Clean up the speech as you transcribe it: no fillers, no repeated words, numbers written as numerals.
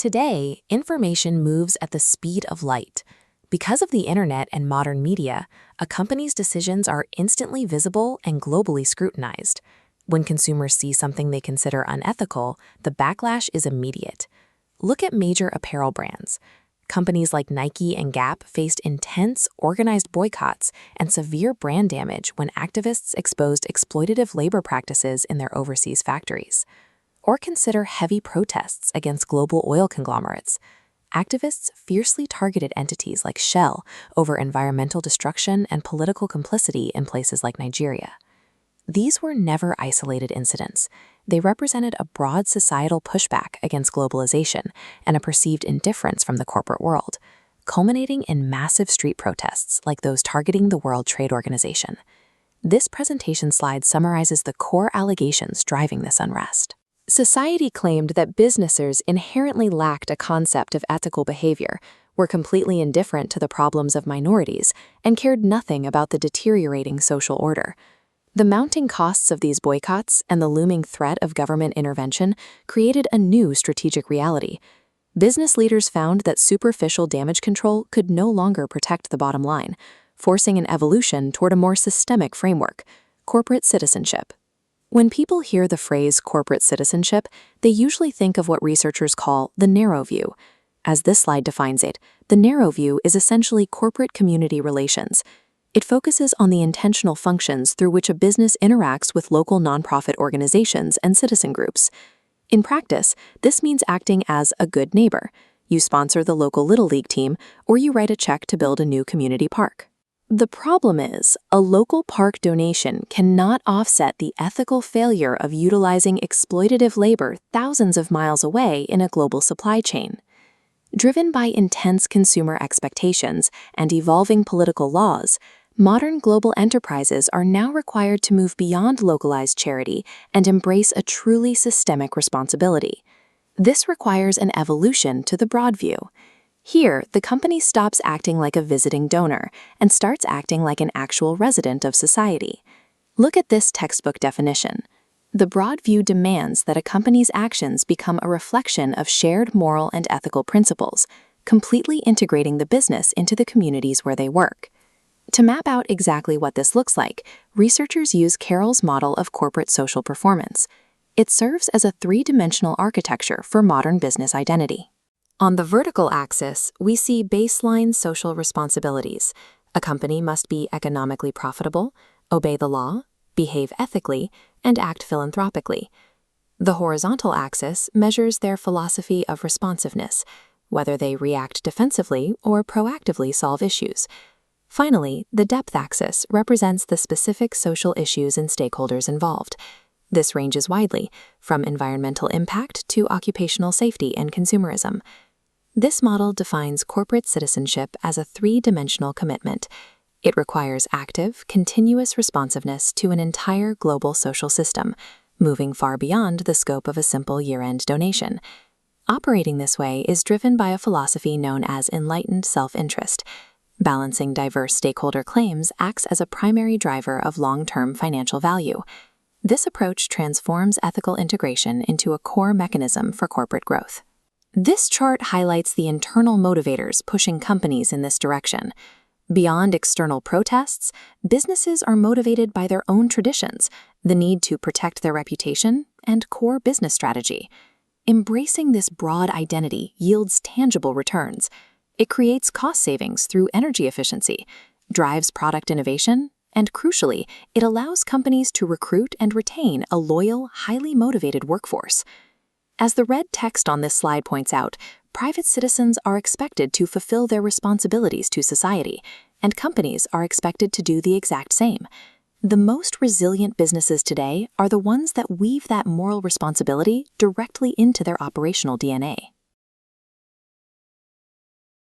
Today, information moves at the speed of light. Because of the internet and modern media, a company's decisions are instantly visible and globally scrutinized. When consumers see something they consider unethical, the backlash is immediate. Look at major apparel brands. Companies like Nike and Gap faced intense, organized boycotts and severe brand damage when activists exposed exploitative labor practices in their overseas factories. Or consider heavy protests against global oil conglomerates. Activists fiercely targeted entities like Shell over environmental destruction and political complicity in places like Nigeria. These were never isolated incidents. They represented a broad societal pushback against globalization and a perceived indifference from the corporate world, culminating in massive street protests like those targeting the World Trade Organization. This presentation slide summarizes the core allegations driving this unrest. Society claimed that businesses inherently lacked a concept of ethical behavior, were completely indifferent to the problems of minorities, and cared nothing about the deteriorating social order. The mounting costs of these boycotts and the looming threat of government intervention created a new strategic reality. Business leaders found that superficial damage control could no longer protect the bottom line, forcing an evolution toward a more systemic framework: corporate citizenship. When people hear the phrase corporate citizenship, they usually think of what researchers call the narrow view. As this slide defines it, the narrow view is essentially corporate community relations. It focuses on the intentional functions through which a business interacts with local nonprofit organizations and citizen groups. In practice, this means acting as a good neighbor. You sponsor the local Little League team, or you write a check to build a new community park. The problem is, a local park donation cannot offset the ethical failure of utilizing exploitative labor thousands of miles away in a global supply chain. Driven by intense consumer expectations and evolving political laws, modern global enterprises are now required to move beyond localized charity and embrace a truly systemic responsibility. This requires an evolution to the broad view. Here, the company stops acting like a visiting donor and starts acting like an actual resident of society. Look at this textbook definition. The broad view demands that a company's actions become a reflection of shared moral and ethical principles, completely integrating the business into the communities where they work. To map out exactly what this looks like, researchers use Carroll's model of corporate social performance. It serves as a three-dimensional architecture for modern business identity. On the vertical axis, we see baseline social responsibilities. A company must be economically profitable, obey the law, behave ethically, and act philanthropically. The horizontal axis measures their philosophy of responsiveness, whether they react defensively or proactively solve issues. Finally, the depth axis represents the specific social issues and stakeholders involved. This ranges widely, from environmental impact to occupational safety and consumerism. This model defines corporate citizenship as a three-dimensional commitment. It requires active, continuous responsiveness to an entire global social system, moving far beyond the scope of a simple year-end donation. Operating this way is driven by a philosophy known as enlightened self-interest. Balancing diverse stakeholder claims acts as a primary driver of long-term financial value. This approach transforms ethical integration into a core mechanism for corporate growth. This chart highlights the internal motivators pushing companies in this direction. Beyond external protests, businesses are motivated by their own traditions, the need to protect their reputation, and core business strategy. Embracing this broad identity yields tangible returns. It creates cost savings through energy efficiency, drives product innovation, and crucially, it allows companies to recruit and retain a loyal, highly motivated workforce. As the red text on this slide points out, private citizens are expected to fulfill their responsibilities to society, and companies are expected to do the exact same. The most resilient businesses today are the ones that weave that moral responsibility directly into their operational DNA.